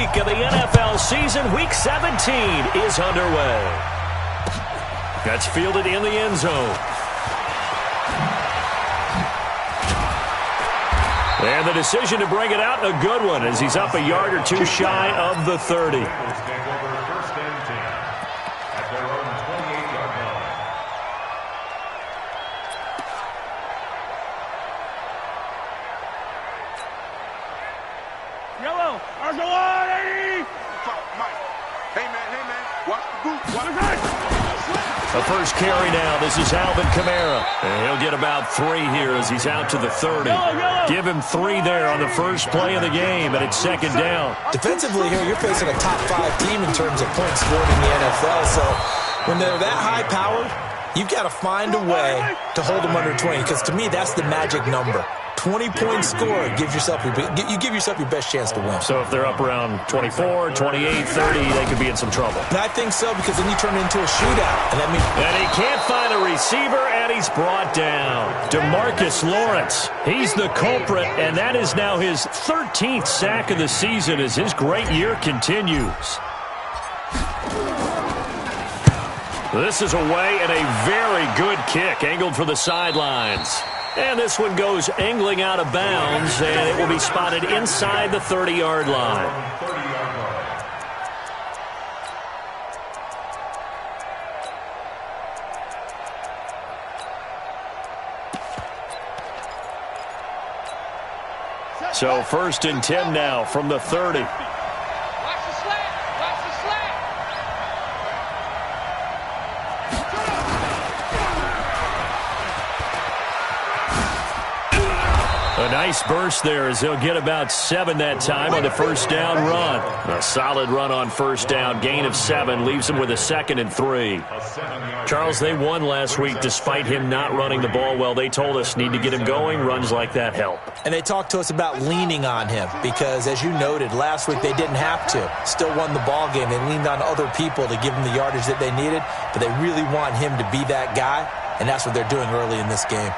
week of the NFL season. Week 17 is underway. That's fielded in the end zone. And the decision to bring it out, a good one, as he's up a yard or two shy of the 30. Yellow, hey man, watch the boot. The first carry now. This is Alvin Kamara. And he'll get about 3 here as he's out to the 30. Give him 3 there on the first play of the game, and it's second down. Defensively here, you're facing a top-5 team in terms of points scored in the NFL. So when they're that high-powered, you've got to find a way to hold them under 20, because to me, that's the magic number. 20-point score, you give yourself your best chance to win. So if they're up around 24, 28, 30, they could be in some trouble. And I think so, because then you turn it into a shootout. And he can't find a receiver, and he's brought down. DeMarcus Lawrence, he's the culprit, and that is now his 13th sack of the season as his great year continues. This is away, and a very good kick, angled for the sidelines. And this one goes angling out of bounds, and it will be spotted inside the 30-yard line. So 1st and 10 now from the 30. A nice burst there as they'll get about 7 that time on the first down run. A solid run on first down. Gain of 7 leaves them with a 2nd and 3. Charles, they won last week despite him not running the ball well. They told us need to get him going. Runs like that help. And they talked to us about leaning on him because, as you noted, last week they didn't have to. Still won the ball game. They leaned on other people to give them the yardage that they needed, but they really want him to be that guy, and that's what they're doing early in this game.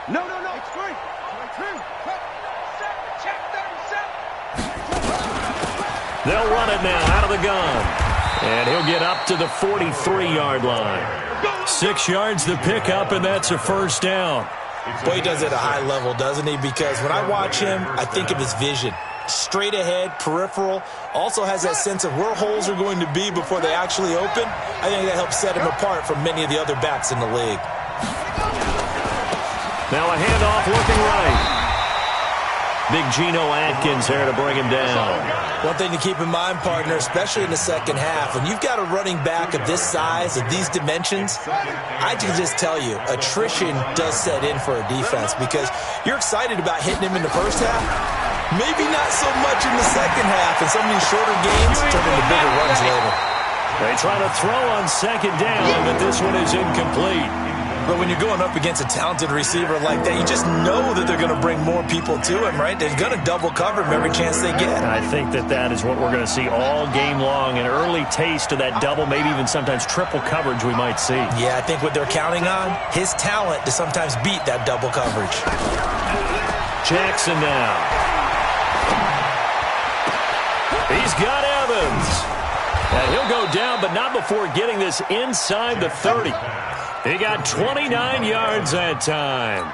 No, it's free. They'll run it now out of the gun. And he'll get up to the 43-yard line. 6 yards to pick up, and that's a first down. Boy, he does it at a high level, doesn't he? Because when I watch him, I think of his vision. Straight ahead, peripheral, also has that sense of where holes are going to be before they actually open. I think that helps set him apart from many of the other backs in the league. Now a handoff looking right. Big Geno Atkins there to bring him down. One thing to keep in mind, partner, especially in the second half, when you've got a running back of this size, of these dimensions, I can just tell you, attrition does set in for a defense because you're excited about hitting him in the first half. Maybe not so much in the second half, and some of these shorter gains turn into bigger runs later. They try to throw on second down, but this one is incomplete. But when you're going up against a talented receiver like that, you just know that they're going to bring more people to him, right? They're going to double cover him every chance they get. I think that is what we're going to see all game long, an early taste of that double, maybe even sometimes triple coverage we might see. Yeah, I think what they're counting on, his talent to sometimes beat that double coverage. Jackson now. He's got Evans. And he'll go down, but not before getting this inside the 30. He got 29 yards that time.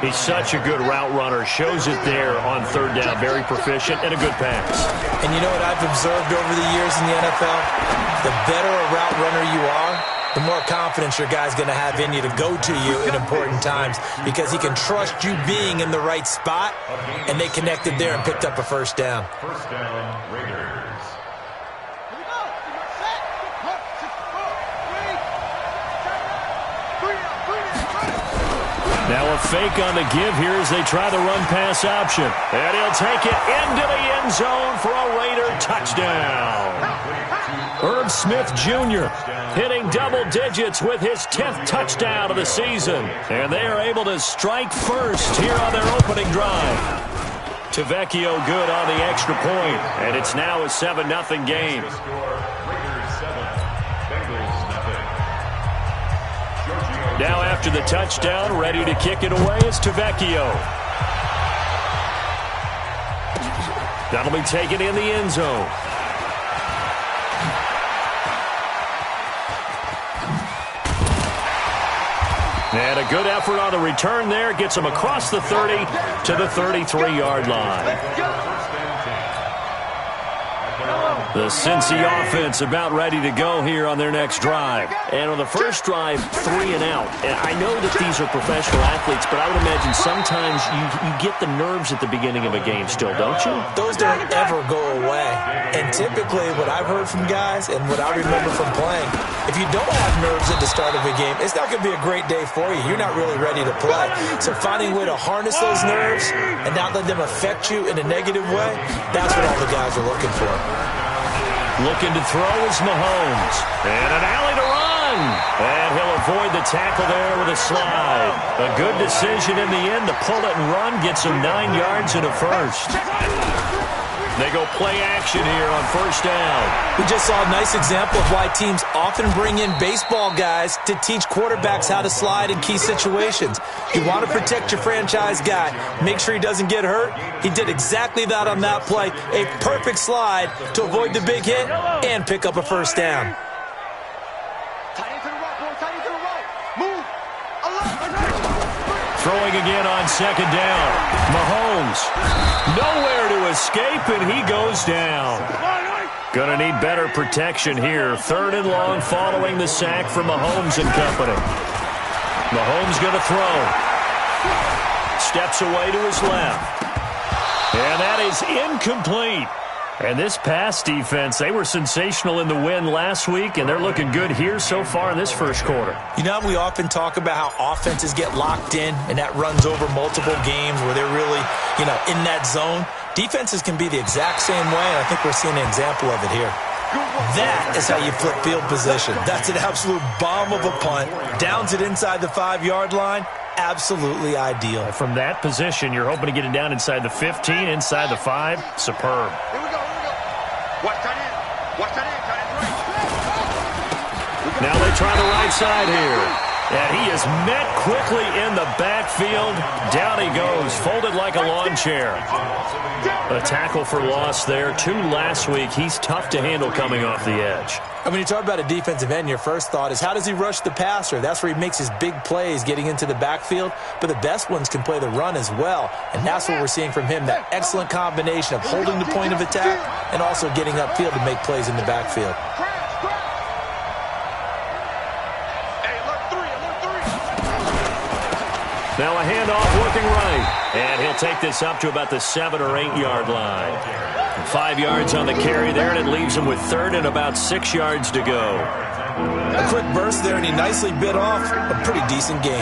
He's such a good route runner. Shows it there on third down. Very proficient and a good pass. And you know what I've observed over the years in the NFL? The better a route runner you are, the more confidence your guy's going to have in you to go to you in important times because he can trust you being in the right spot, and they connected there and picked up a first down. First down, Raiders. Now a fake on the give here as they try the run-pass option. And he'll take it into the end zone for a Raider touchdown. Herb Smith Jr. hitting double digits with his 10th touchdown of the season. And they are able to strike first here on their opening drive. Tavecchio good on the extra point. And it's now a 7-0 game. Raiders 7, Bengals 0. Now after the touchdown, ready to kick it away is Tavecchio. That'll be taken in the end zone. And a good effort on the return there. Gets him across the 30 to the 33-yard line. The Cincy offense about ready to go here on their next drive. And on the first drive, 3 and out. And I know that these are professional athletes, but I would imagine sometimes you get the nerves at the beginning of a game still, don't you? Those don't ever go away. And typically what I've heard from guys and what I remember from playing, if you don't have nerves at the start of a game, it's not going to be a great day for you. You're not really ready to play. So finding a way to harness those nerves and not let them affect you in a negative way, that's what all the guys are looking for. Looking to throw is Mahomes. And an alley to run. And he'll avoid the tackle there with a slide. A good decision in the end to pull it and run. Gets him 9 yards and a first. They go play action here on first down. We just saw a nice example of why teams often bring in baseball guys to teach quarterbacks how to slide in key situations. You want to protect your franchise guy. Make sure he doesn't get hurt. He did exactly that on that play. A perfect slide to avoid the big hit and pick up a first down. Throwing again on second down. Mahomes. Nowhere to escape, and he goes down. Gonna need better protection here. 3rd and long following the sack from Mahomes and company. Mahomes gonna throw. Steps away to his left. And that is incomplete. And this pass defense, they were sensational in the win last week, and they're looking good here so far in this first quarter. You know, we often talk about how offenses get locked in, and that runs over multiple games where they're really, in that zone. Defenses can be the exact same way, and I think we're seeing an example of it here. That is how you flip field position. That's an absolute bomb of a punt. Downs it inside the 5-yard line. Absolutely ideal. From that position, you're hoping to get it down inside the 15, inside the 5. Superb. Here we go. Watch that in. Watch that in. Now they try the right side here. And he is met quickly in the backfield. Down he goes, folded like a lawn chair. A tackle for loss there. 2 last week. He's tough to handle coming off the edge. And when you talk about a defensive end, your first thought is how does he rush the passer? That's where he makes his big plays getting into the backfield. But the best ones can play the run as well. And that's what we're seeing from him, that excellent combination of holding the point of attack and also getting upfield to make plays in the backfield. Now a handoff working right. And he'll take this up to about the 7 or 8 yard line. 5 yards on the carry there, and it leaves him with 3rd and about 6 yards to go. A quick burst there, and he nicely bit off a pretty decent gain.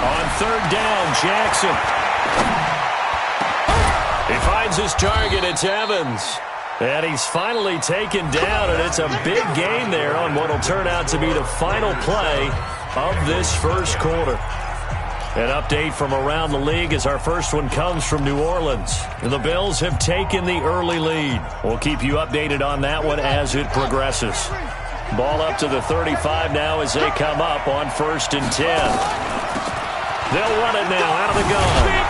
On 3rd down, Jackson. He finds his target. It's Evans. And he's finally taken down, and it's a big gain there on what will turn out to be the final play of this first quarter. An update from around the league as our first one comes from New Orleans. The Bills have taken the early lead. We'll keep you updated on that one as it progresses. Ball up to the 35 now as they come up on 1st and 10. They'll run it now out of the gun.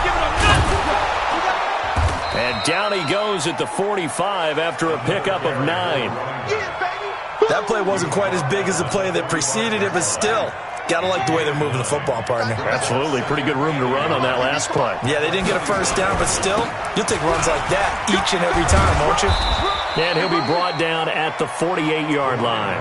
And down he goes at the 45 after a pickup of 9. That play wasn't quite as big as the play that preceded it, but still, gotta like the way they're moving the football, partner. Absolutely. Pretty good room to run on that last play. Yeah, they didn't get a first down, but still, you'll take runs like that each and every time, won't you? And he'll be brought down at the 48-yard line.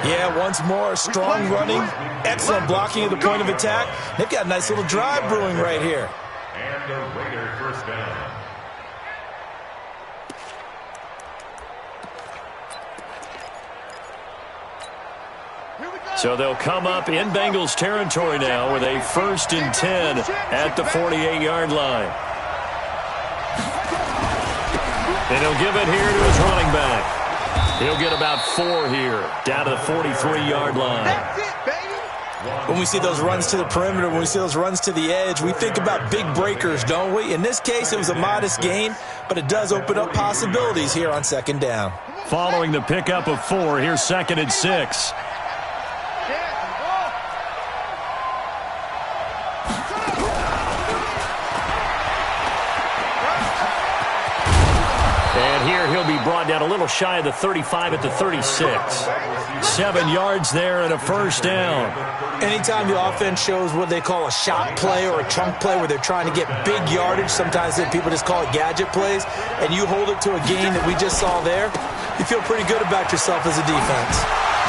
Yeah, once more, strong running, excellent blocking at the point of attack. They've got a nice little drive brewing right here. And the Raider first down. So they'll come up in Bengals territory now with a 1st and 10 at the 48-yard line. And he'll give it here to his running back. He'll get about 4 here, down to the 43-yard line. When we see those runs to the perimeter, when we see those runs to the edge, we think about big breakers, don't we? In this case, it was a modest gain, but it does open up possibilities here on second down. Following the pickup of 4, here's 2nd and 6. And here he'll be brought down a little shy of the 35 at the 36. 7 yards there and a first down. Anytime the offense shows what they call a shot play or a chunk play where they're trying to get big yardage, sometimes people just call it gadget plays, and you hold it to a gain that we just saw there, you feel pretty good about yourself as a defense.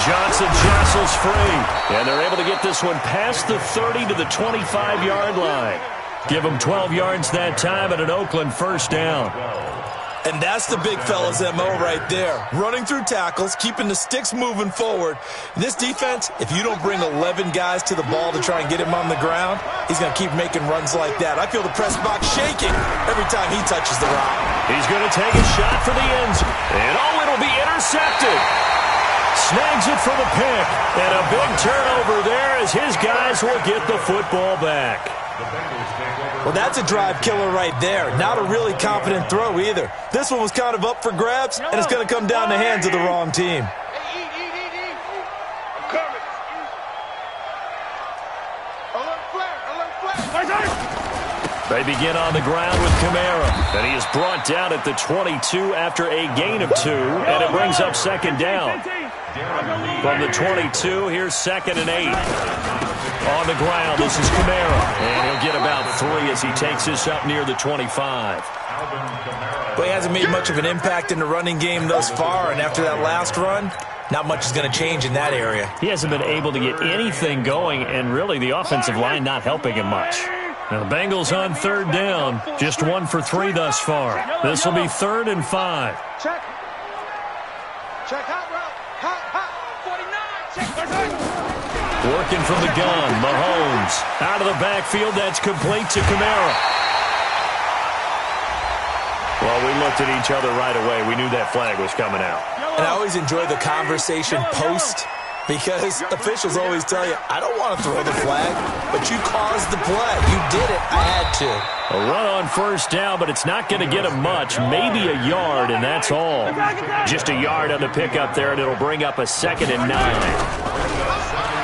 Johnson jostles free, and they're able to get this one past the 30 to the 25-yard line. Give them 12 yards that time at an Oakland first down. And that's the big fella's MO right there. Running through tackles, keeping the sticks moving forward. This defense, if you don't bring 11 guys to the ball to try and get him on the ground, he's going to keep making runs like that. I feel the press box shaking every time he touches the rock. He's going to take a shot for the end zone. And it'll be intercepted. Snags it for the pick. And a big turnover there as his guys will get the football back. Well, that's a drive killer right there. Not a really confident throw either. This one was kind of up for grabs, and it's going to come down the hands of the wrong team. They begin on the ground with Kamara, and he is brought down at the 22 after a gain of 2, and it brings up second down. From the 22, here's 2nd and 8. On the ground, this is Kamara, and he'll get about 3 as he takes this up near the 25. Well, he hasn't made much of an impact in the running game thus far, and after that last run, not much is going to change in that area. He hasn't been able to get anything going, and really the offensive line not helping him much. Now the Bengals on third down, just 1 for 3 thus far. This will be 3rd and 5. Check. Check hot route. Hot. 49. Check. Working from the gun, Mahomes. Out of the backfield, that's complete to Kamara. Well, we looked at each other right away. We knew that flag was coming out. And I always enjoy the conversation post, because officials always tell you, I don't want to throw the flag, but you caused the play. You did it. I had to. A run on first down, but it's not going to get him much. Maybe a yard, and that's all. Just a yard on the pickup there, and it'll bring up a 2nd and 9.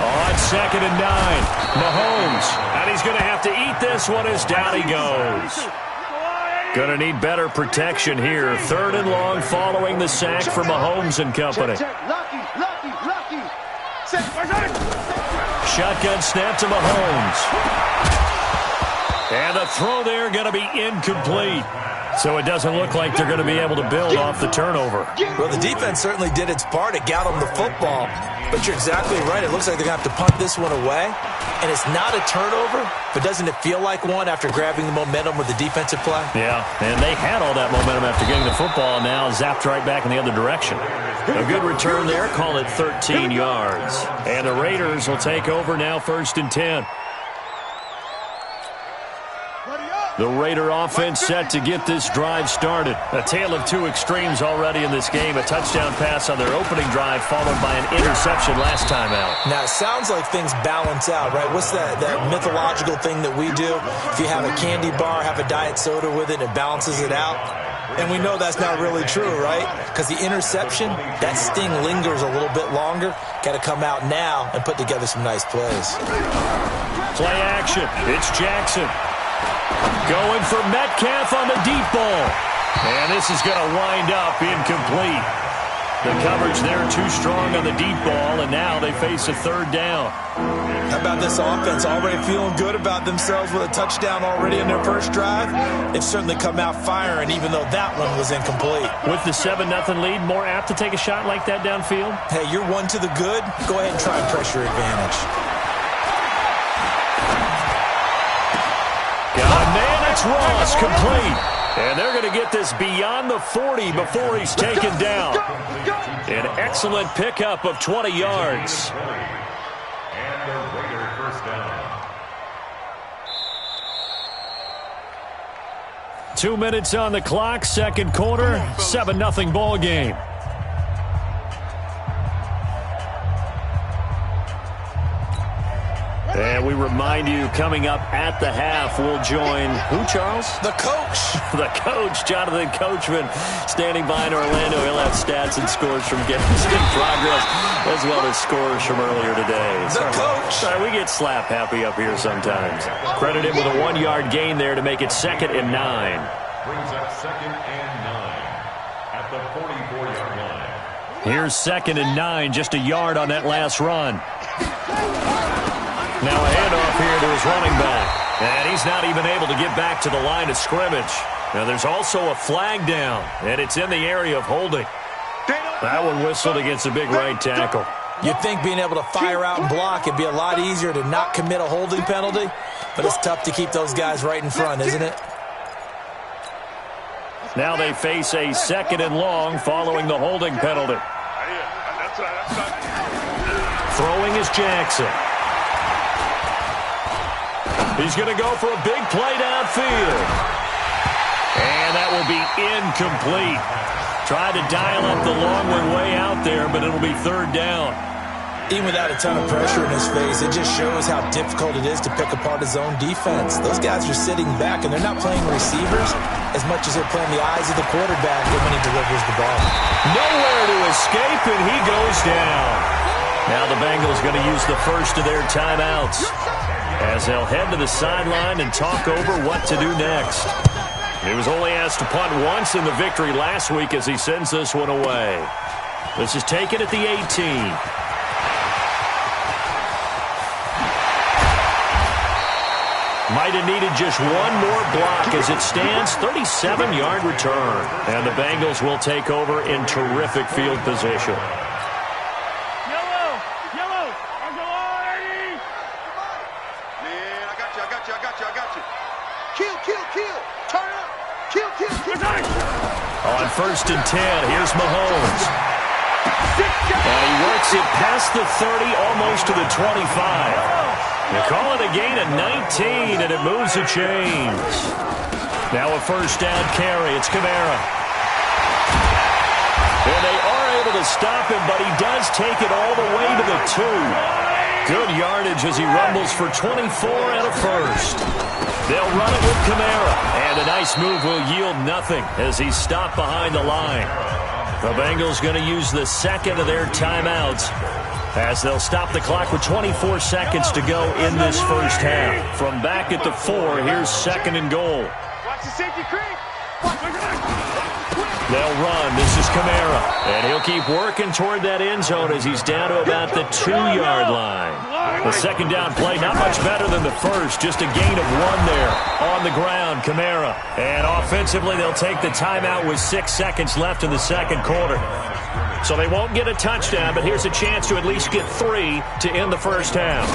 On 2nd and 9, Mahomes. And he's going to have to eat this one as down he goes. Going to need better protection here. 3rd and long following the sack for Mahomes and company. Lucky. Shotgun snap to Mahomes. And the throw there going to be incomplete. So it doesn't look like they're going to be able to build off the turnover. Well, the defense certainly did its part. It got them the football. But you're exactly right. It looks like they're going to have to punt this one away. And it's not a turnover, but doesn't it feel like one after grabbing the momentum with the defensive play? Yeah, and they had all that momentum after getting the football, and now zapped right back in the other direction. A good return there. Call it 13 yards. And the Raiders will take over now 1st and 10. The Raider offense set to get this drive started. A tale of 2 extremes already in this game. A touchdown pass on their opening drive followed by an interception last time out. Now, it sounds like things balance out, right? What's that mythological thing that we do? If you have a candy bar, have a diet soda with it, it balances it out. And we know that's not really true, right? Because the interception, that sting lingers a little bit longer. Got to come out now and put together some nice plays. Play action. It's Jackson. Going for Metcalf on the deep ball. And this is going to wind up incomplete. The coverage there too strong on the deep ball, and now they face a 3rd down. How about this offense? Already feeling good about themselves with a touchdown already in their first drive. They've certainly come out firing, even though that one was incomplete. With the 7-0 lead, more apt to take a shot like that downfield? Hey, you're 1 to the good. Go ahead and try and press your advantage. Got a man, it's Ross, complete. And they're going to get this beyond the 40 before he's taken down. An excellent pickup of 20 yards. And the Raider first down. 2 minutes on the clock, second quarter, 7-0 ball game. And we remind you, coming up at the half, we'll join who, Charles? The coach. The coach, Jonathan Coachman, standing by in Orlando. He'll have stats and scores from games in progress, as well as scores from earlier today. The coach. Sorry, we get slap happy up here sometimes. Credit him with a 1-yard gain there to make it 2nd and 9. Brings up 2nd and 9 at the 44-yard line. Here's 2nd and 9, just a yard on that last run. Now a handoff here to his running back. And he's not even able to get back to the line of scrimmage. Now there's also a flag down, and it's in the area of holding. That one whistled against a big right tackle. You'd think being able to fire out and block, it'd be a lot easier to not commit a holding penalty, but it's tough to keep those guys right in front, isn't it? Now they face a 2nd and long following the holding penalty. Throwing is Jackson. He's going to go for a big play downfield. And that will be incomplete. Tried to dial up the long one way out there, but it'll be 3rd down. Even without a ton of pressure in his face, it just shows how difficult it is to pick apart his own defense. Those guys are sitting back, and they're not playing receivers as much as they're playing the eyes of the quarterback when he delivers the ball. Nowhere to escape, and he goes down. Now the Bengals going to use the first of their timeouts as they'll head to the sideline and talk over what to do next. He was only asked to punt once in the victory last week as he sends this one away. This is taken at the 18. Might have needed just one more block as it stands. 37-yard return. And the Bengals will take over in terrific field position. On 1st and 10, here's Mahomes. And he works it past the 30, almost to the 25. They call it a gain of 19, and it moves the chains. Now a 1st down carry. It's Kamara. And they are able to stop him, but he does take it all the way to the 2. Good yardage as he rumbles for 24 and a 1st. They'll run it with Kamara, and a nice move will yield nothing as he's stopped behind the line. The Bengals going to use the 2nd of their timeouts as they'll stop the clock with 24 seconds to go in this first half. From back at the 4, here's 2nd and goal. Watch the safety creep. They'll run. This is Kamara, and he'll keep working toward that end zone as he's down to about the 2-yard line. The 2nd down play, not much better than the first, just a gain of 1 there on the ground. Kamara, and offensively they'll take the timeout with 6 seconds left in the 2nd quarter. So they won't get a touchdown, but here's a chance to at least get 3 to end the first half.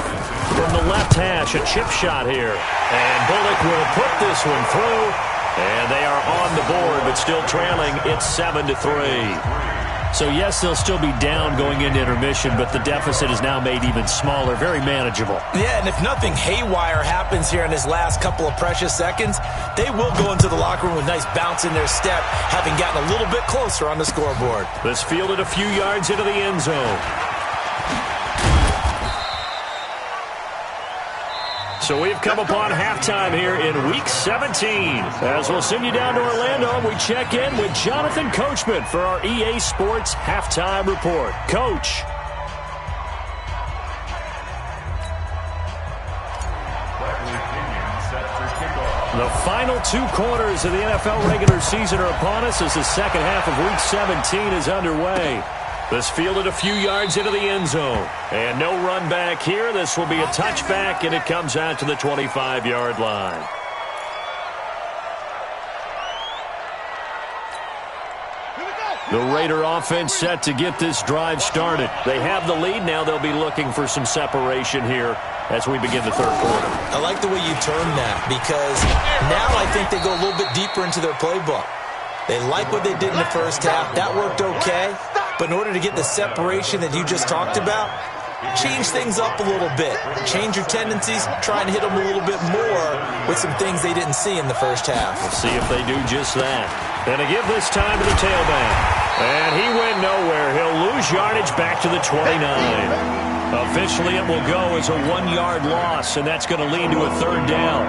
From the left hash, a chip shot here, and Bullock will put this one through. And they are on the board, but still trailing. It's 7-3. So, yes, they'll still be down going into intermission, but the deficit is now made even smaller, very manageable. Yeah, and if nothing haywire happens here in his last couple of precious seconds, they will go into the locker room with a nice bounce in their step, having gotten a little bit closer on the scoreboard. This fielded a few yards into the end zone. So we've come upon halftime here in Week 17. As we'll send you down to Orlando, and we check in with Jonathan Coachman for our EA Sports Halftime Report. Coach. The final 2 quarters of the NFL regular season are upon us as the second half of Week 17 is underway. This fielded a few yards into the end zone. And no run back here. This will be a touchback, and it comes out to the 25-yard line. The Raider offense set to get this drive started. They have the lead. Now they'll be looking for some separation here as we begin the 3rd quarter. I like the way you term that, because now I think they go a little bit deeper into their playbook. They like what they did in the first half. That worked okay. But in order to get the separation that you just talked about, change things up a little bit. Change your tendencies. Try and hit them a little bit more with some things they didn't see in the first half. We'll see if they do just that. And to give this time to the tailback. And he went nowhere. He'll lose yardage back to the 29. Officially, it will go as a 1-yard loss, and that's going to lead to a third down.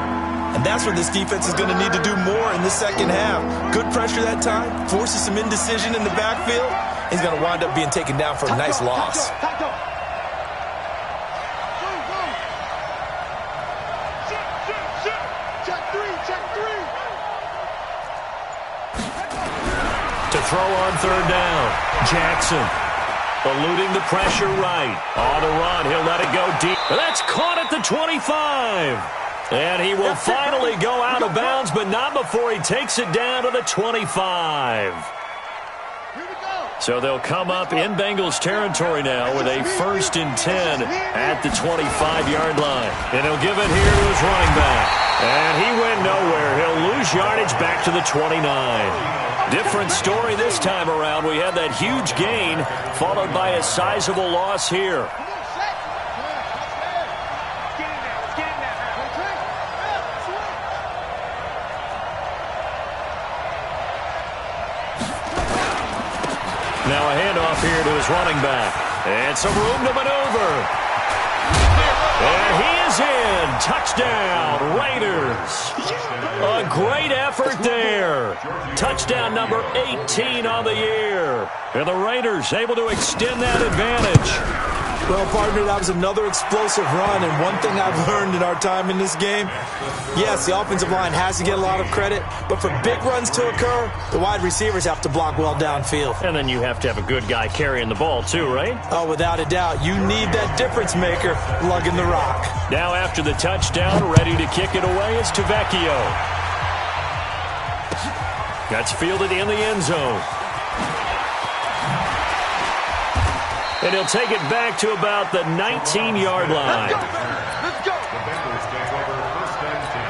And that's what this defense is going to need to do more in the second half. Good pressure that time, forces some indecision in the backfield. He's going to wind up being taken down for a nice loss. To throw on third down, Jackson. Eluding the pressure right. On the run, he'll let it go deep. That's caught at the 25. And he will finally go out of bounds, but not before he takes it down to the 25. So they'll come up in Bengals territory now with a 1st and 10 at the 25-yard line. And he'll give it here to his running back. And he went nowhere. He'll lose yardage back to the 29. Different story this time around. We had that huge gain followed by a sizable loss here. Now a handoff here to his running back. And some room to maneuver. And he is in. Touchdown, Raiders. A great effort there. Touchdown number 18 on the year. And the Raiders able to extend that advantage. Well, partner, that was another explosive run, and one thing I've learned in our time in this game, yes, the offensive line has to get a lot of credit, but for big runs to occur, the wide receivers have to block well downfield. And then you have to have a good guy carrying the ball too, right? Oh, without a doubt. You need that difference maker lugging the rock. Now after the touchdown, ready to kick it away is Tavecchio. That's fielded in the end zone. And he'll take it back to about the 19-yard line. Let's go. The Bengals take over 1st and 10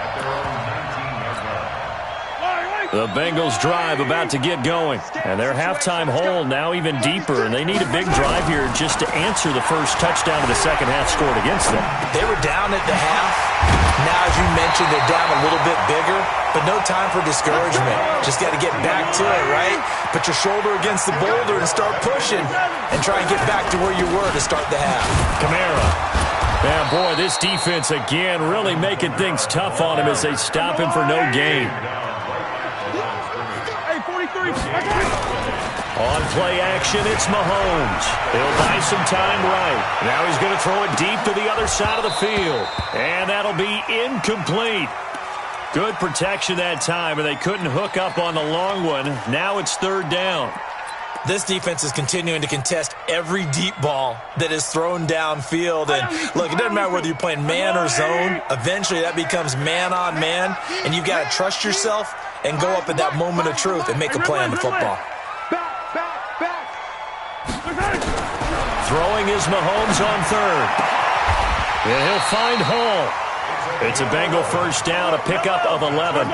at their own 19-yard line. The Bengals drive about to get going. And their halftime hole now even deeper. And they need a big drive here just to answer the first touchdown of the second half scored against them. They were down at the half. Now, as you mentioned, they're down a little bit bigger, but no time for discouragement. Just got to get back to it, right? Put your shoulder against the boulder and start pushing and try and get back to where you were to start the half. Kamara. Yeah, boy, this defense again really making things tough on him as they stop him for no gain. Hey, 43. On play action, it's Mahomes. He'll buy some time right. Now he's going to throw it deep to the other side of the field. And that'll be incomplete. Good protection that time, and they couldn't hook up on the long one. Now it's third down. This defense is continuing to contest every deep ball that is thrown downfield. And, look, it doesn't matter whether you're playing man or zone. Eventually, that becomes man on man, and you've got to trust yourself and go up at that moment of truth and make a play on the football. Throwing is Mahomes on third. And he'll find Hall. It's a Bengal first down, a pickup of 11.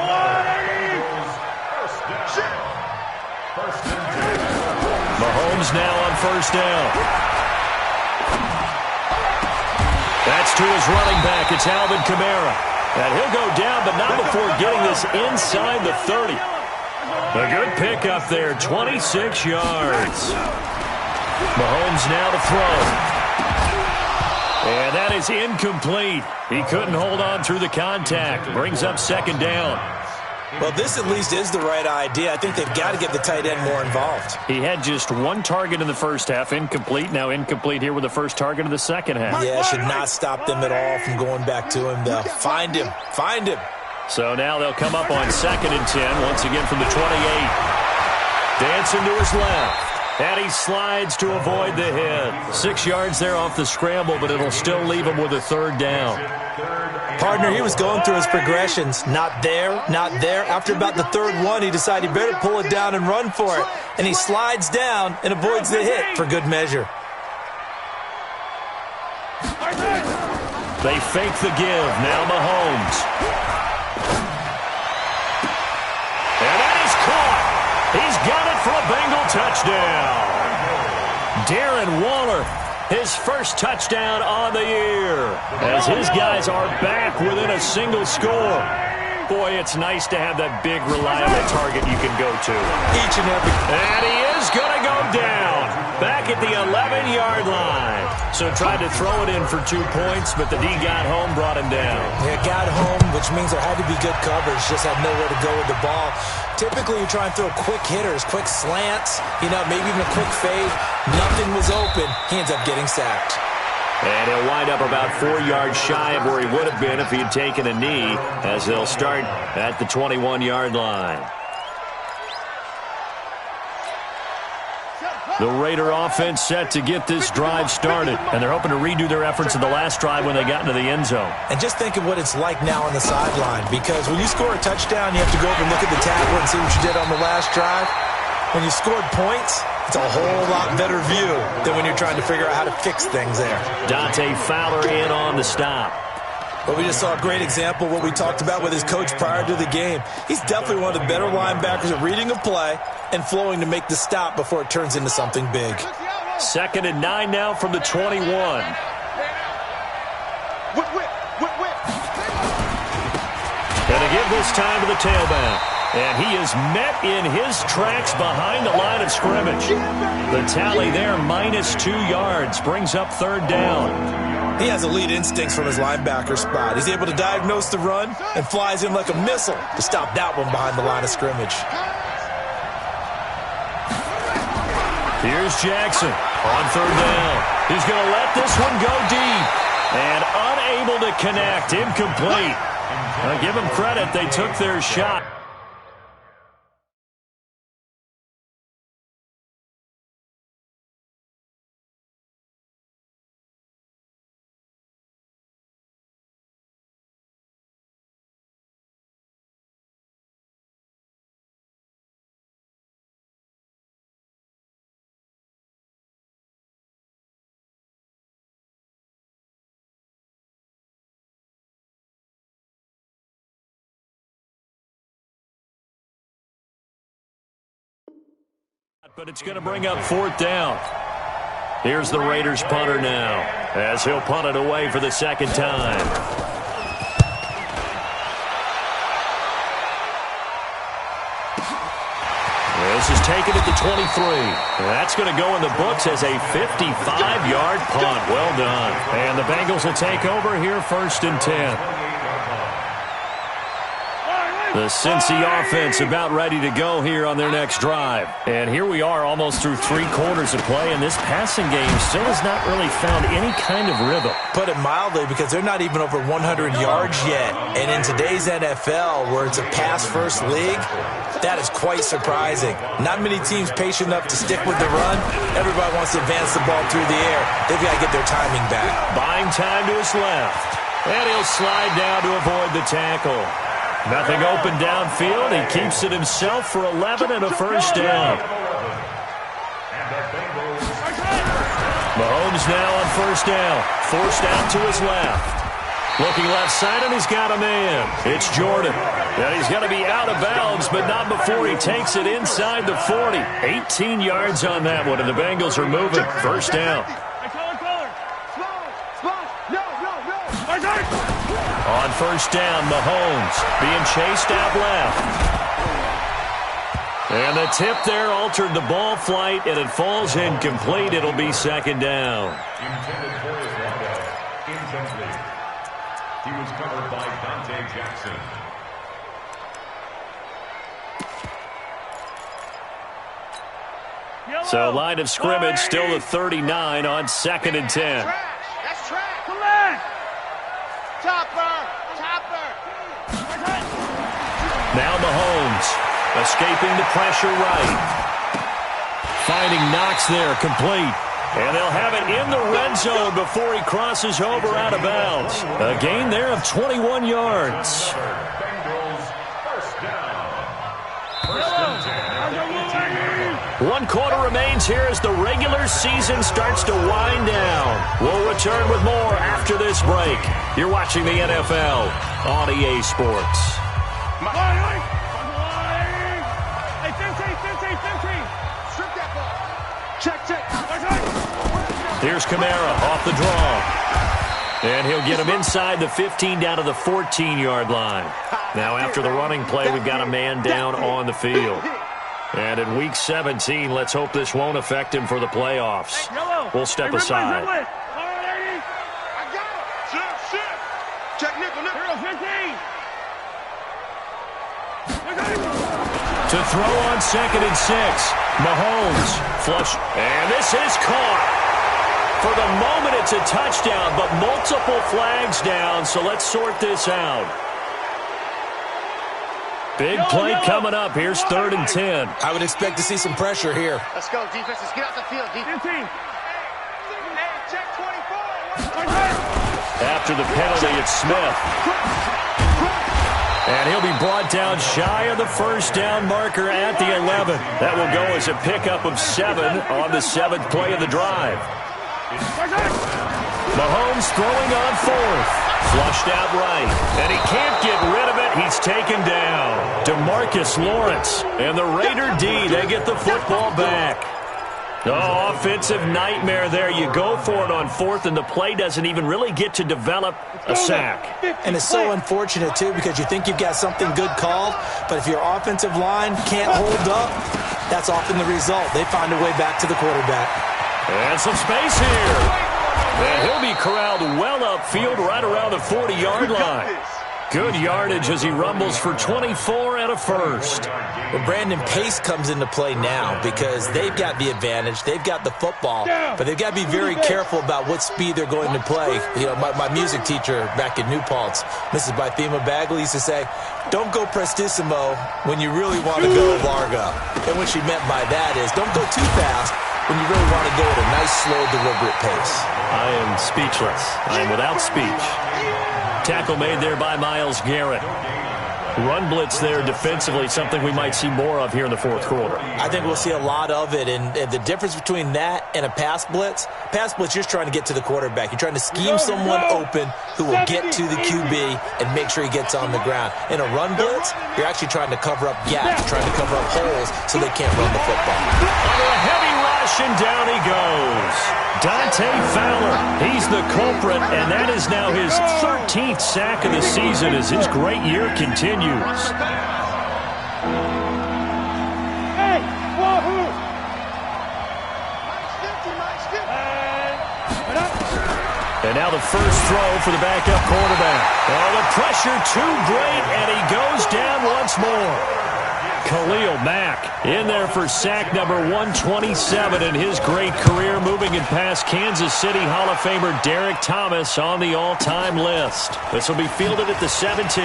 Mahomes now on first down. That's to his running back. It's Alvin Kamara. And he'll go down, but not before getting this inside the 30. A good pickup there, 26 yards. Mahomes now to throw. And that is incomplete. He couldn't hold on through the contact. Brings up second down. Well, this at least is the right idea. I think they've got to get the tight end more involved. He had just one target in the first half, incomplete. Now incomplete here with the first target of the second half. Yeah, should not stop them at all from going back to him, though. Find him. Find him. So now they'll come up on 2nd and 10, once again from the 28. Dancing to his left. And he slides to avoid the hit. 6 yards there off the scramble, but it'll still leave him with a third down. Partner, he was going through his progressions. Not there, not there. After about the third one, he decided he better pull it down and run for it. And he slides down and avoids the hit for good measure. They fake the give. Now Mahomes. And that is caught. He's got it for a Bengal touchdown. Darren Waller, his first touchdown on the year, as his guys are back within a single score. Boy, it's nice to have that big, reliable target you can go to. Each and every. And he is going to go down. back at the 11-yard line. So tried to throw it in for 2 points, but the D got home, brought him down. Yeah, got home, which means there had to be good coverage. Just had nowhere to go with the ball. Typically, you try and throw quick hitters, quick slants, maybe even a quick fade. Nothing was open. He ends up getting sacked. And he'll wind up about 4 yards shy of where he would have been if he had taken a knee, as they'll start at the 21-yard line. The Raider offense set to get this drive started, and they're hoping to redo their efforts in the last drive when they got into the end zone. And just think of what it's like now on the sideline, because when you score a touchdown, you have to go over and look at the tablet and see what you did on the last drive. When you scored points, it's a whole lot better view than when you're trying to figure out how to fix things there. Dante Fowler in on the stop. But we just saw a great example of what we talked about with his coach prior to the game. He's definitely one of the better linebackers at reading a play and flowing to make the stop before it turns into something big. 2nd and 9 now from the 21. And they give this time to the tailback. And he is met in his tracks behind the line of scrimmage. The tally there, -2 yards, brings up 3rd down. He has elite instincts from his linebacker spot. He's able to diagnose the run and flies in like a missile to stop that one behind the line of scrimmage. Here's Jackson on 3rd down. He's going to let this one go deep. And unable to connect, incomplete. Give him credit, they took their shot. But it's going to bring up 4th down. Here's the Raiders punter now, as he'll punt it away for the 2nd time. This is taken at the 23. That's going to go in the books as a 55-yard punt. Well done. And the Bengals will take over here 1st and 10. The Cincy offense about ready to go here on their next drive. And here we are almost through 3 quarters of play, and this passing game still has not really found any kind of rhythm. Put it mildly, because they're not even over 100 yards yet. And in today's NFL, where it's a pass-first league, that is quite surprising. Not many teams patient enough to stick with the run. Everybody wants to advance the ball through the air. They've got to get their timing back. Buying time to his left. And he'll slide down to avoid the tackle. Nothing open downfield. He keeps it himself for 11 and a 1st down. Mahomes now on 1st down. Forced out to his left. Looking left side, and he's got a man. It's Jordan. And he's going to be out of bounds, but not before he takes it inside the 40. 18 yards on that one, and the Bengals are moving. 1st down. On 1st down, Mahomes being chased out left. And the tip there altered the ball flight, and it falls incomplete. It'll be 2nd down. Intended for his window. Incomplete. He was covered by Dante Jackson. So line of scrimmage still the 39 on 2nd and 10. That's track. Come on. Topper. Now Mahomes escaping the pressure right. Finding Knox there, complete. And they'll have it in the red zone before he crosses over out of bounds. A gain there of 21 yards. Bengals 1st down. 1st and 10. 1 quarter remains here as the regular season starts to wind down. We'll return with more after this break. You're watching the NFL on EA Sports. Here's Kamara off the draw. And he'll get him inside the 15 down to the 14-yard line. Now after the running play, we've got a man down on the field. And in Week 17, let's hope this won't affect him for the playoffs. We'll step aside. I got it. Shift. Check nickel. 15. To throw on 2nd and 6. Mahomes flush. And this is caught. For the moment, it's a touchdown, but multiple flags down, so let's sort this out. Big play coming up. Here's 3rd and 10. I would expect to see some pressure here. Let's go, defense. Let's get out the field. Defense. 15. Hey, check 24. After the penalty, it's Smith. And he'll be brought down shy of the first down marker at the 11. That will go as a pickup of 7 on the 7th play of the drive. Mahomes throwing on 4th. Flushed out right. And he can't get rid of it. He's taken down. DeMarcus Lawrence. And the Raider D, they get the football back. Oh, offensive nightmare there. You go for it on 4th, and the play doesn't even really get to develop a sack. And it's so unfortunate, too, because you think you've got something good called, but if your offensive line can't hold up, that's often the result. They find a way back to the quarterback. And some space here. And he'll be corralled well upfield right around the 40-yard line. Good yardage as he rumbles for 24 and a first. Well, Brandon, pace comes into play now because they've got the advantage. They've got the football, but they've got to be very careful about what speed they're going to play. You know, my music teacher back in New Paltz, Mrs. Bythema Bagley, used to say, don't go prestissimo when you really want to go largo. And what she meant by that is don't go too fast when you really want to go at a nice, slow, deliberate pace. I am speechless. I am without speech. Tackle made there by Myles Garrett. Run blitz there defensively, something we might see more of here in the 4th quarter. I think we'll see a lot of it, and the difference between that and a pass blitz, you're just trying to get to the quarterback. You're trying to scheme someone open who will get to the QB and make sure he gets on the ground. In a run blitz, you're actually trying to cover up gaps, trying to cover up holes so they can't run the football. Under a heavy rush, and down he goes. Dante Fowler, he's the culprit, and that is now his 13th sack of the season as his great year continues. Hey, wahoo! And now the first throw for the backup quarterback. Oh, the pressure too great, and he goes down once more. Khalil Mack in there for sack number 127 in his great career, moving it past Kansas City Hall of Famer Derek Thomas on the all-time list. This will be fielded at the 17.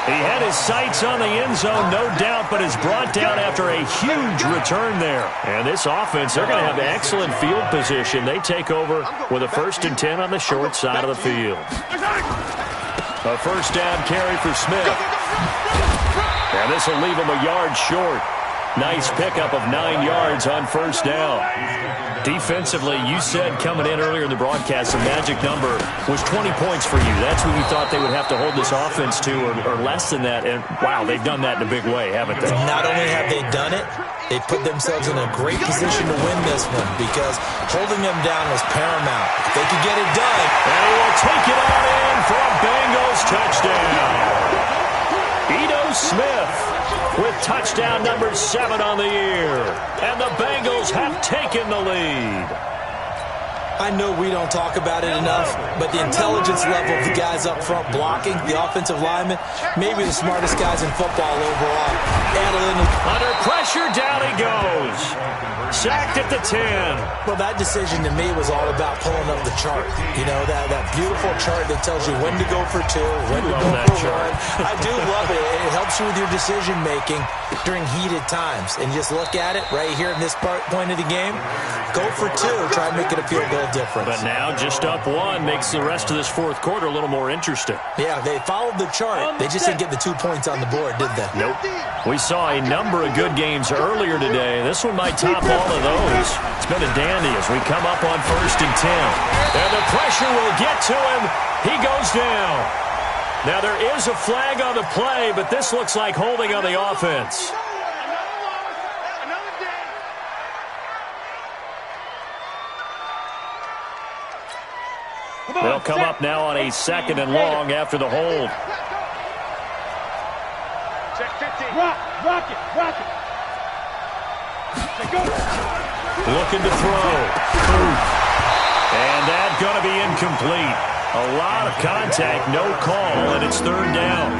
He had his sights on the end zone, no doubt, but is brought down after a huge return there. And this offense, they're going to have excellent field position. They take over with a 1st and 10 on the short side of the field. A first down carry for Smith. And this will leave him a yard short. Nice pickup of 9 yards on first down. Defensively, you said coming in earlier in the broadcast, the magic number was 20 points for you. That's what you thought they would have to hold this offense to, or less than that. And, wow, they've done that in a big way, haven't they? Not only have they done it, they put themselves in a great position to win this one because holding them down was paramount. If they could get it done. And he will take it on in for a Bengals touchdown. Ito Smith with touchdown number 7 on the year. And the Bengals have taken the lead. I know we don't talk about it enough, but the intelligence level of the guys up front blocking, the offensive linemen, maybe the smartest guys in football overall. Under pressure, down he goes. Sacked at the 10. Well, that decision to me was all about pulling up the chart. You know, that beautiful chart that tells you when to go for 2, when to go for 1. I do love it. It helps you with your decision-making during heated times. And just look at it right here in this point of the game. Go for 2. Try and make it a field goal difference. But now just up 1 makes the rest of this 4th quarter a little more interesting. Yeah, they followed the chart. They just didn't get the 2 points on the board, did they? Nope. We saw a number of good games earlier today. This one might top all of those. It's been a dandy as we come up on 1st and 10. And the pressure will get to him. He goes down. Now there is a flag on the play, but this looks like holding on the offense. They'll come up now on a 2nd and long after the hold. Check 50. Rock it. Looking to throw. And that's going to be incomplete. A lot of contact, no call, and it's 3rd down.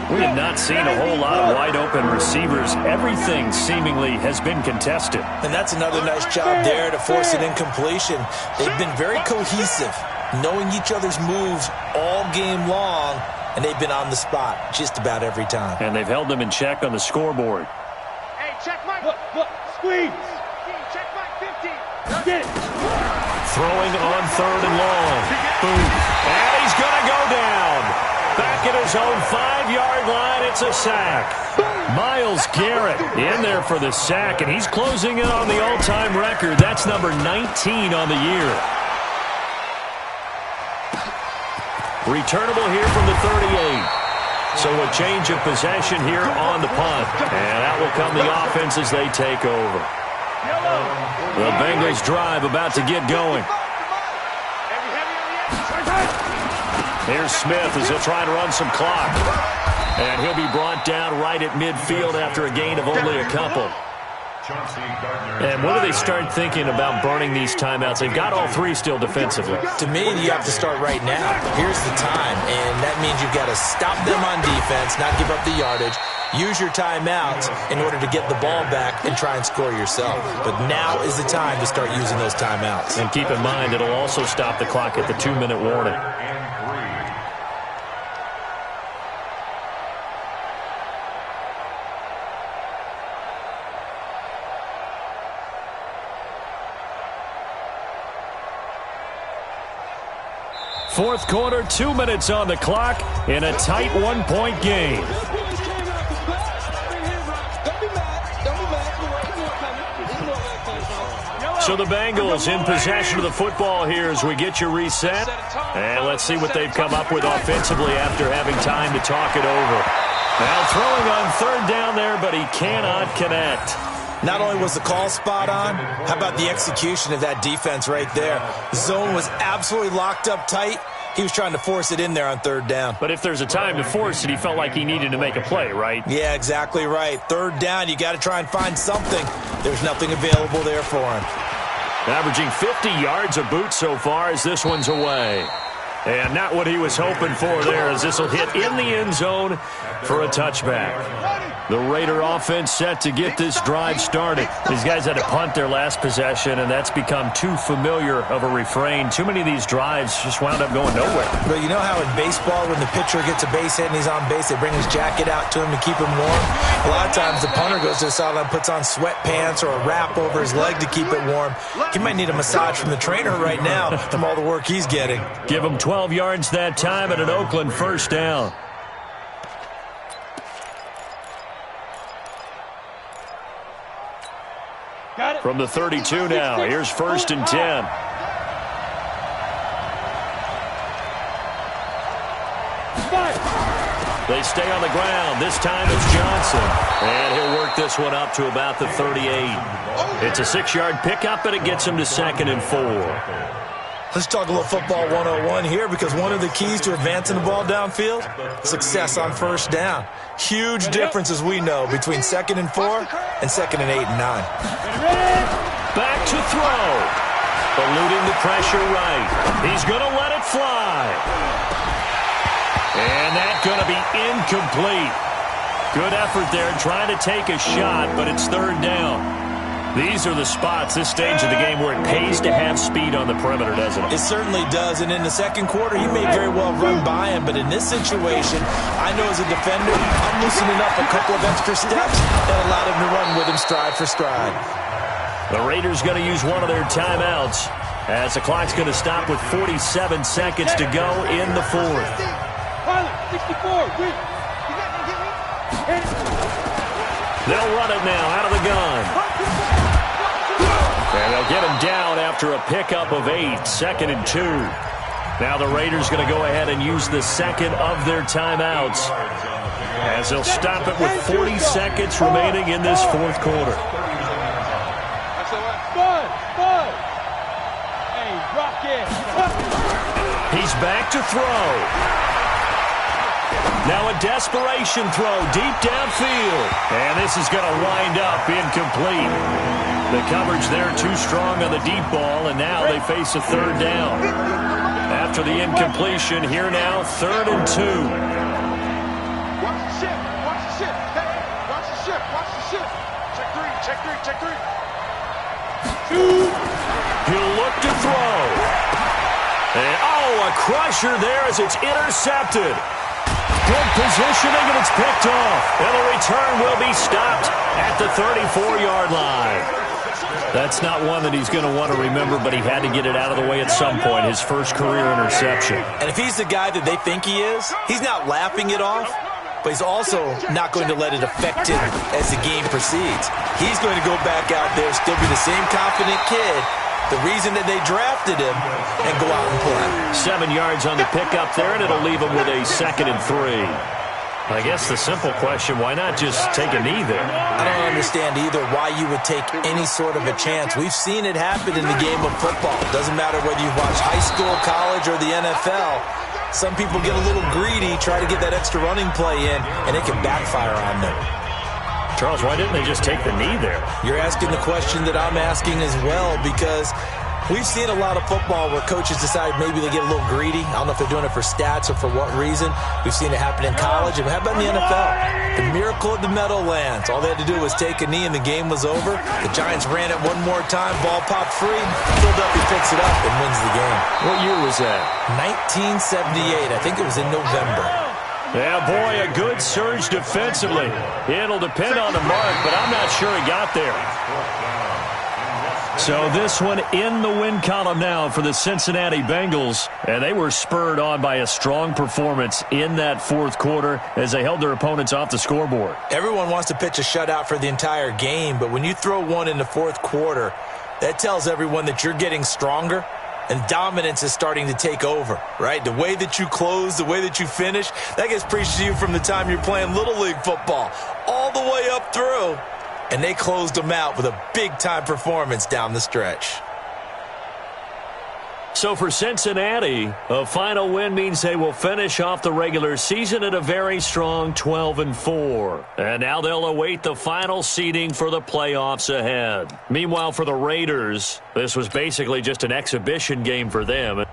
We have not seen a whole lot of wide-open receivers. Everything seemingly has been contested. And that's another nice job there to force an incompletion. They've been very cohesive, knowing each other's moves all game long, and they've been on the spot just about every time. And they've held them in check on the scoreboard. Hey, check Mike. Look, squeeze. Check Mike 50. Get it. Throwing on 3rd and long. Boom. And he's going to go down. Back at his own 5-yard line, it's a sack. Myles Garrett in there for the sack, and he's closing in on the all-time record. That's number 19 on the year. Returnable here from the 38. So a change of possession here on the punt. And out will come the offense as they take over. The Bengals drive about to get going. Here's Smith as he'll try to run some clock. And he'll be brought down right at midfield after a gain of only a couple. And when do they start thinking about burning these timeouts? They've got all 3 still defensively. To me, you have to start right now. Here's the time, and that means you've got to stop them on defense, not give up the yardage, use your timeouts in order to get the ball back and try and score yourself. But now is the time to start using those timeouts. And keep in mind, it'll also stop the clock at the 2-minute warning. Fourth quarter, 2 minutes on the clock in a tight 1-point game. So the Bengals in possession of the football here as we get you reset. And let's see what they've come up with offensively after having time to talk it over. Now throwing on 3rd down there, but he cannot connect. Not only was the call spot on, how about the execution of that defense right there? The zone was absolutely locked up tight. He was trying to force it in there on 3rd down. But if there's a time to force it, he felt like he needed to make a play, right? Yeah, exactly right. 3rd down, you got to try and find something. There's nothing available there for him. Averaging 50 yards a boot so far as this one's away. And not what he was hoping for there as this will hit in the end zone for a touchback. The Raider offense set to get this drive started. These guys had to punt their last possession, and that's become too familiar of a refrain. Too many of these drives just wound up going nowhere. But you know how in baseball, when the pitcher gets a base hit and he's on base, they bring his jacket out to him to keep him warm? A lot of times the punter goes to the sideline, puts on sweatpants or a wrap over his leg to keep it warm. He might need a massage from the trainer right now from all the work he's getting. Give him 12 yards that time at an Oakland 1st down. From the 32 now, here's 1st and 10. They stay on the ground. This time it's Johnson. And he'll work this one up to about the 38. It's a 6-yard pickup, and it gets him to 2nd and 4. Let's talk a little football 101 here, because one of the keys to advancing the ball downfield, success on 1st down. Huge difference, as we know, between 2nd and 4 and 2nd and 8 and 9. Back to throw. Eluding the pressure right. He's going to let it fly. And that's going to be incomplete. Good effort there trying to take a shot, but it's 3rd down. These are the spots, this stage of the game, where it pays to have speed on the perimeter, doesn't it? It certainly does, and in the 2nd quarter, he may very well run by him, but in this situation, I know as a defender, I'm loosening up a couple of extra steps that allowed him to run with him stride for stride. The Raiders going to use one of their timeouts as the clock's going to stop with 47 seconds to go in the 4th. 64. They'll run it now out of the gun. And they'll get him down after a pickup of 8, 2nd and 2. Now the Raiders going to go ahead and use the 2nd of their timeouts as they'll stop it with 40 seconds remaining in this 4th quarter. He's back to throw. Now a desperation throw deep downfield. And this is going to wind up incomplete. The coverage there too strong on the deep ball, and now they face a third down. After the incompletion, here now, 3rd and 2. Watch the shift. Watch the shift. Hey, watch the shift. Watch the shift. Check 3. Check 3. Check 3. He'll look to throw. And, a crusher there as it's intercepted. Good positioning, and it's picked off. And the return will be stopped at the 34-yard line. That's not one that he's going to want to remember, but he had to get it out of the way at some point, his first career interception. And if he's the guy that they think he is, he's not laughing it off, but he's also not going to let it affect him as the game proceeds. He's going to go back out there, still be the same confident kid, the reason that they drafted him, and go out and play. 7 yards on the pickup there, and it'll leave him with a 2nd and 3. I guess the simple question, why not just take a knee there? I don't understand either why you would take any sort of a chance. We've seen it happen in the game of football. It doesn't matter whether you watch high school, college, or the NFL. Some people get a little greedy, try to get that extra running play in, and it can backfire on them. Charles, why didn't they just take the knee there? You're asking the question that I'm asking as well, because we've seen a lot of football where coaches decide maybe they get a little greedy. I don't know if they're doing it for stats or for what reason. We've seen it happen in college. And how about in the NFL? The miracle of the Meadowlands. All they had to do was take a knee and the game was over. The Giants ran it one more time. Ball popped free. Philadelphia picks it up and wins the game. What year was that? 1978. I think it was in November. Yeah, boy, a good surge defensively. It'll depend on the mark, but I'm not sure he got there. So this one in the win column now for the Cincinnati Bengals, and they were spurred on by a strong performance in that 4th quarter as they held their opponents off the scoreboard. Everyone wants to pitch a shutout for the entire game, but when you throw one in the 4th quarter, that tells everyone that you're getting stronger and dominance is starting to take over, right? The way that you close, the way that you finish, that gets preached to you from the time you're playing Little League football all the way up through. And they closed them out with a big-time performance down the stretch. So for Cincinnati, a final win means they will finish off the regular season at a very strong 12-4. And now they'll await the final seeding for the playoffs ahead. Meanwhile, for the Raiders, this was basically just an exhibition game for them.